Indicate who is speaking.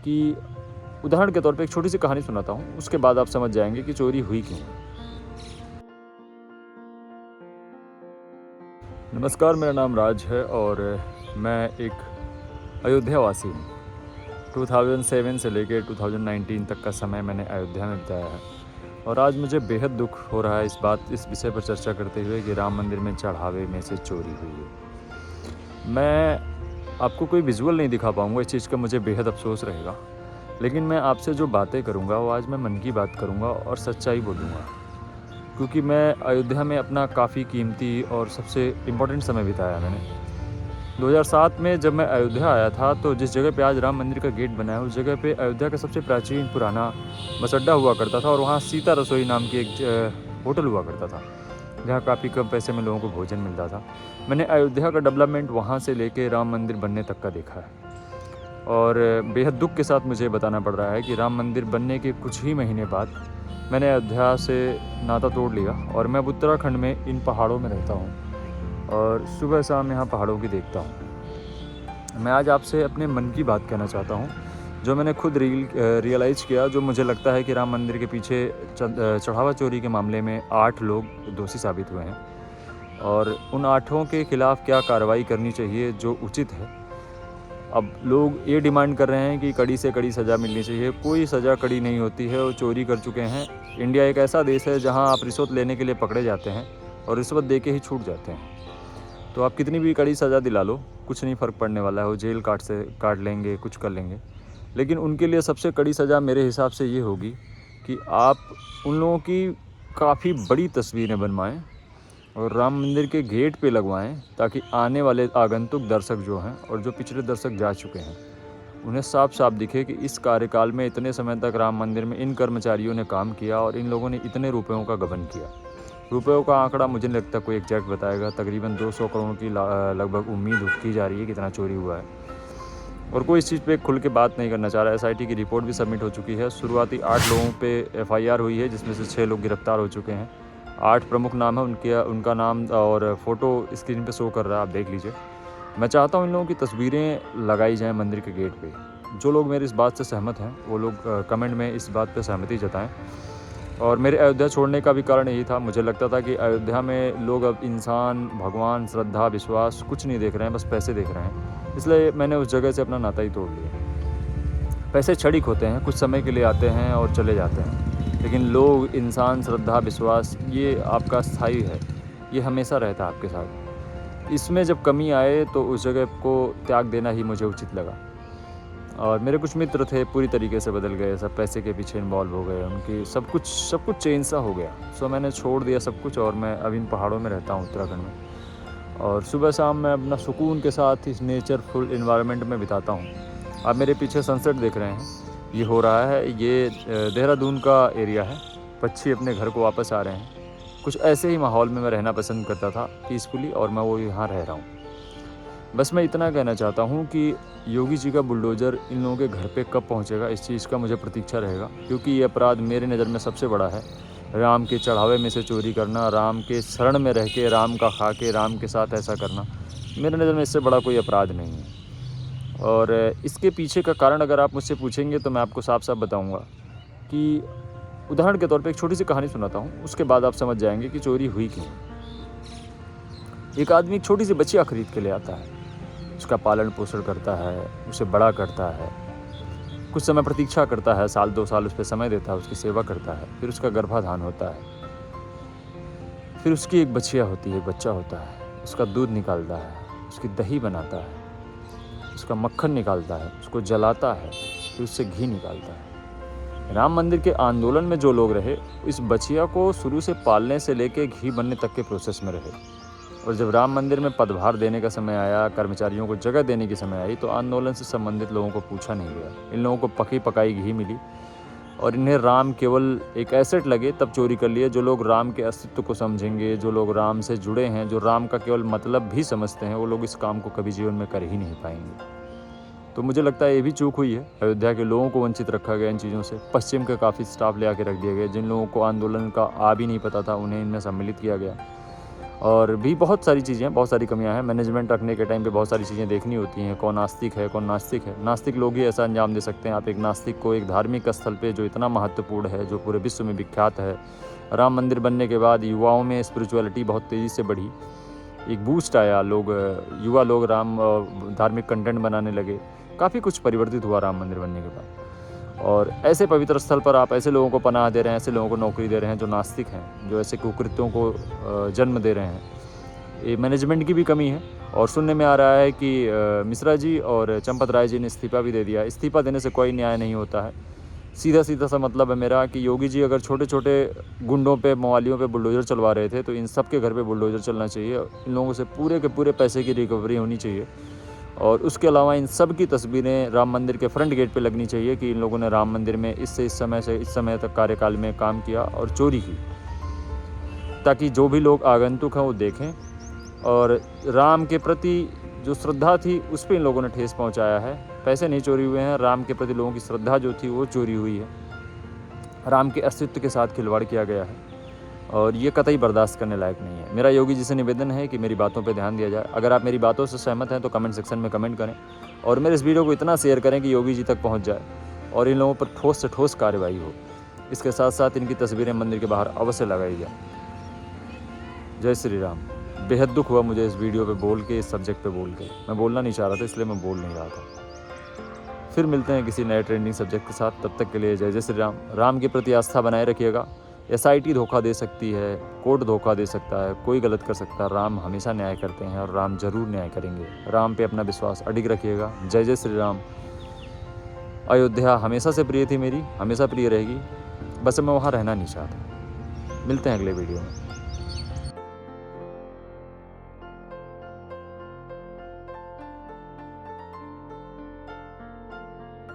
Speaker 1: कि उदाहरण के तौर पे एक छोटी सी कहानी सुनाता हूँ, उसके बाद आप समझ जाएंगे कि चोरी हुई क्यों। नमस्कार, मेरा नाम राज है और मैं एक अयोध्या वासी हूँ। 2007 से लेकर 2019 तक का समय मैंने अयोध्या में बिताया है और आज मुझे बेहद दुख हो रहा है इस विषय पर चर्चा करते हुए कि राम मंदिर में चढ़ावे में से चोरी हुई है। मैं आपको कोई विजुअल नहीं दिखा पाऊँगा, इस चीज़ का मुझे बेहद अफसोस रहेगा, लेकिन मैं आपसे जो बातें करूँगा वो आज मैं मन की बात करूँगा और सच्चाई बोलूँगा, क्योंकि मैं अयोध्या में अपना काफ़ी कीमती और सबसे इम्पोर्टेंट समय बिताया मैंने। 2007 में जब मैं अयोध्या आया था तो जिस जगह पे आज राम मंदिर का गेट बना है, उस जगह पे अयोध्या का सबसे प्राचीन पुराना बस अड्डा हुआ करता था और वहाँ सीता रसोई नाम की एक होटल हुआ करता था, जहाँ काफ़ी कम पैसे में लोगों को भोजन मिलता था। मैंने अयोध्या का डेवलपमेंट वहाँ से लेके राम मंदिर बनने तक का देखा है और बेहद दुख के साथ मुझे बताना पड़ रहा है कि राम मंदिर बनने के कुछ ही महीने बाद मैंने अयोध्या से नाता तोड़ लिया और मैं अब उत्तराखंड में इन पहाड़ों में रहता हूँ और सुबह शाम यहाँ पहाड़ों की देखता हूँ। मैं आज आपसे अपने मन की बात कहना चाहता हूँ, जो मैंने खुद रियलाइज़ किया, जो मुझे लगता है कि राम मंदिर के पीछे चढ़ावा चोरी के मामले में 8 लोग दोषी साबित हुए हैं और उन 8 के खिलाफ़ क्या कार्रवाई करनी चाहिए जो उचित है। अब लोग ये डिमांड कर रहे हैं कि कड़ी से कड़ी सज़ा मिलनी चाहिए। कोई सज़ा कड़ी नहीं होती है, वो चोरी कर चुके हैं। इंडिया एक ऐसा देश है जहाँ आप रिश्वत लेने के लिए पकड़े जाते हैं और रिश्वत दे के ही छूट जाते हैं। तो आप कितनी भी कड़ी सज़ा दिला लो, कुछ नहीं फ़र्क पड़ने वाला है। वो जेल काट लेंगे, कुछ कर लेंगे, लेकिन उनके लिए सबसे कड़ी सज़ा मेरे हिसाब से ये होगी कि आप उन लोगों की काफ़ी बड़ी तस्वीरें बनवाएं और राम मंदिर के गेट पे लगवाएं, ताकि आने वाले आगंतुक दर्शक जो हैं और जो पिछले दर्शक जा चुके हैं, उन्हें साफ साफ दिखे कि इस कार्यकाल में इतने समय तक राम मंदिर में इन कर्मचारियों ने काम किया और इन लोगों ने इतने रुपयों का गबन किया। रुपयों का आंकड़ा मुझे नहीं लगता कोई एग्जैक्ट बताएगा, तकरीबन 200 करोड़ की लगभग उम्मीद की जा रही है कितना चोरी हुआ है और कोई इस चीज़ पे खुल के बात नहीं करना चाह रहा है। SIT की रिपोर्ट भी सबमिट हो चुकी है। शुरुआती 8 लोगों पे FIR हुई है, जिसमें से 6 लोग गिरफ्तार हो चुके हैं। 8 प्रमुख नाम है उनका नाम और फ़ोटो स्क्रीन पे शो कर रहा है, आप देख लीजिए। मैं चाहता हूँ इन लोगों की तस्वीरें लगाई जाएँ मंदिर के गेट पे। जो लोग मेरी इस बात से सहमत हैं वो लोग कमेंट में इस बात पे सहमति जताएँ। और मेरे अयोध्या छोड़ने का भी कारण यही था, मुझे लगता था कि अयोध्या में लोग अब इंसान, भगवान, श्रद्धा, विश्वास कुछ नहीं देख रहे हैं, बस पैसे देख रहे हैं। इसलिए मैंने उस जगह से अपना नाता ही तोड़ लिया। पैसे क्षणिक होते हैं, कुछ समय के लिए आते हैं और चले जाते हैं, लेकिन लोग, इंसान, श्रद्धा, विश्वास ये आपका स्थायी है, ये हमेशा रहता है आपके साथ। इसमें जब कमी आए तो उस जगह को त्याग देना ही मुझे उचित लगा। और मेरे कुछ मित्र थे, पूरी तरीके से बदल गए, सब पैसे के पीछे इन्वॉल्व हो गए, उनकी सब कुछ चेंज सा हो गया। सो मैंने छोड़ दिया सब कुछ और मैं अब इन पहाड़ों में रहता हूँ उत्तराखंड में, और सुबह शाम मैं अपना सुकून के साथ इस नेचरफुल इन्वायरमेंट में बिताता हूँ। आप मेरे पीछे सनसेट देख रहे हैं, ये हो रहा है, ये देहरादून का एरिया है। पक्षी अपने घर को वापस आ रहे हैं। कुछ ऐसे ही माहौल में मैं रहना पसंद करता था पीसफुली, और मैं वो यहाँ रह रहा हूँ। बस मैं इतना कहना चाहता हूँ कि योगी जी का बुलडोज़र इन लोगों के घर पे कब पहुँचेगा, इस चीज़ का मुझे प्रतीक्षा रहेगा, क्योंकि ये अपराध मेरी नज़र में सबसे बड़ा है। राम के चढ़ावे में से चोरी करना, राम के शरण में रह के, राम का खा के, राम के साथ ऐसा करना, मेरी नज़र में इससे बड़ा कोई अपराध नहीं है। और इसके पीछे का कारण अगर आप मुझसे पूछेंगे तो मैं आपको साफ साफ बताऊँगा कि उदाहरण के तौर पे एक छोटी सी कहानी सुनाता हूँ, उसके बाद आप समझ जाएंगे कि चोरी हुई क्यों। एक आदमी एक छोटी सी बच्चियाँ खरीद के ले आता है, उसका पालन पोषण करता है, उसे बड़ा करता है, कुछ समय प्रतीक्षा करता है, 1-2 साल उस पर समय देता है, उसकी सेवा करता है, फिर उसका गर्भाधान होता है, फिर उसकी एक बच्चिया होती है, एक बच्चा होता है, उसका दूध निकालता है, उसकी दही बनाता है, उसका मक्खन निकालता है, उसको जलाता है, फिर उससे घी निकालता है। राम मंदिर के आंदोलन में जो लोग रहे, इस बच्चिया को शुरू से पालने से लेके घी बनने तक के प्रोसेस में रहे, और जब राम मंदिर में पदभार देने का समय आया, कर्मचारियों को जगह देने की समय आई, तो आंदोलन से संबंधित लोगों को पूछा नहीं गया। इन लोगों को पकी पकाई घी मिली और इन्हें राम केवल एक एसेट लगे, तब चोरी कर लिए। जो लोग राम के अस्तित्व को समझेंगे, जो लोग राम से जुड़े हैं, जो राम का केवल मतलब भी समझते हैं, वो लोग इस काम को कभी जीवन में कर ही नहीं पाएंगे। तो मुझे लगता है ये भी चूक हुई है, अयोध्या के लोगों को वंचित रखा गया इन चीज़ों से। पश्चिम के काफ़ी स्टाफ ले आके रख दिया गया, जिन लोगों को आंदोलन का भी नहीं पता था, उन्हें इनमें सम्मिलित किया गया। और भी बहुत सारी चीज़ें, बहुत सारी कमियां हैं। मैनेजमेंट रखने के टाइम पे बहुत सारी चीज़ें देखनी होती हैं, कौन आस्तिक है कौन नास्तिक है। नास्तिक लोग ही ऐसा अंजाम दे सकते हैं। आप एक नास्तिक को एक धार्मिक स्थल पे जो इतना महत्वपूर्ण है, जो पूरे विश्व में विख्यात है, राम मंदिर बनने के बाद युवाओं में स्पिरिचुअलिटी बहुत तेज़ी से बढ़ी, एक बूस्ट आया, युवा लोग धार्मिक कंटेंट बनाने लगे, काफ़ी कुछ परिवर्तित हुआ राम मंदिर बनने के बाद। और ऐसे पवित्र स्थल पर आप ऐसे लोगों को पनाह दे रहे हैं, ऐसे लोगों को नौकरी दे रहे हैं जो नास्तिक हैं, जो ऐसे कुकृत्यों को जन्म दे रहे हैं। ये मैनेजमेंट की भी कमी है। और सुनने में आ रहा है कि मिश्रा जी और चंपत राय जी ने इस्तीफ़ा भी दे दिया। इस्तीफ़ा देने से कोई न्याय नहीं होता है। सीधा सीधा सा मतलब है मेरा कि योगी जी अगर छोटे छोटे गुंडों पे, मवालियों पे बुलडोज़र चलवा रहे थे, तो इन सब के घर पे बुलडोज़र चलना चाहिए। इन लोगों से पूरे के पूरे पैसे की रिकवरी होनी चाहिए। और उसके अलावा इन सब की तस्वीरें राम मंदिर के फ्रंट गेट पे लगनी चाहिए कि इन लोगों ने राम मंदिर में इस समय से इस समय तक कार्यकाल में काम किया और चोरी की, ताकि जो भी लोग आगंतुक हैं वो देखें। और राम के प्रति जो श्रद्धा थी उस पर इन लोगों ने ठेस पहुंचाया है। पैसे नहीं चोरी हुए हैं, राम के प्रति लोगों की श्रद्धा जो थी वो चोरी हुई है। राम के अस्तित्व के साथ खिलवाड़ किया गया है और ये कतई बर्दाश्त करने लायक नहीं है। मेरा योगी जी से निवेदन है कि मेरी बातों पे ध्यान दिया जाए। अगर आप मेरी बातों से सहमत हैं तो कमेंट सेक्शन में कमेंट करें और मेरे इस वीडियो को इतना शेयर करें कि योगी जी तक पहुंच जाए और इन लोगों पर ठोस से ठोस कार्रवाई हो। इसके साथ साथ इनकी तस्वीरें मंदिर के बाहर अवश्य लगाई जाए। जय श्री राम। बेहद दुख हुआ मुझे इस वीडियो पे बोल के, इस सब्जेक्ट पे बोल के। मैं बोलना नहीं चाह रहा था, इसलिए मैं बोल नहीं रहा था। फिर मिलते हैं किसी नए ट्रेंडिंग सब्जेक्ट के साथ। तब तक के लिए जय जय श्री राम। राम के प्रति आस्था बनाए रखिएगा। SIT धोखा दे सकती है, कोर्ट धोखा दे सकता है, कोई गलत कर सकता है, राम हमेशा न्याय करते हैं और राम जरूर न्याय करेंगे। राम पे अपना विश्वास अडिग रखिएगा। जय जय श्री राम। अयोध्या हमेशा से प्रिय थी मेरी, हमेशा प्रिय रहेगी, बस मैं वहाँ रहना नहीं चाहता। मिलते हैं अगले वीडियो में।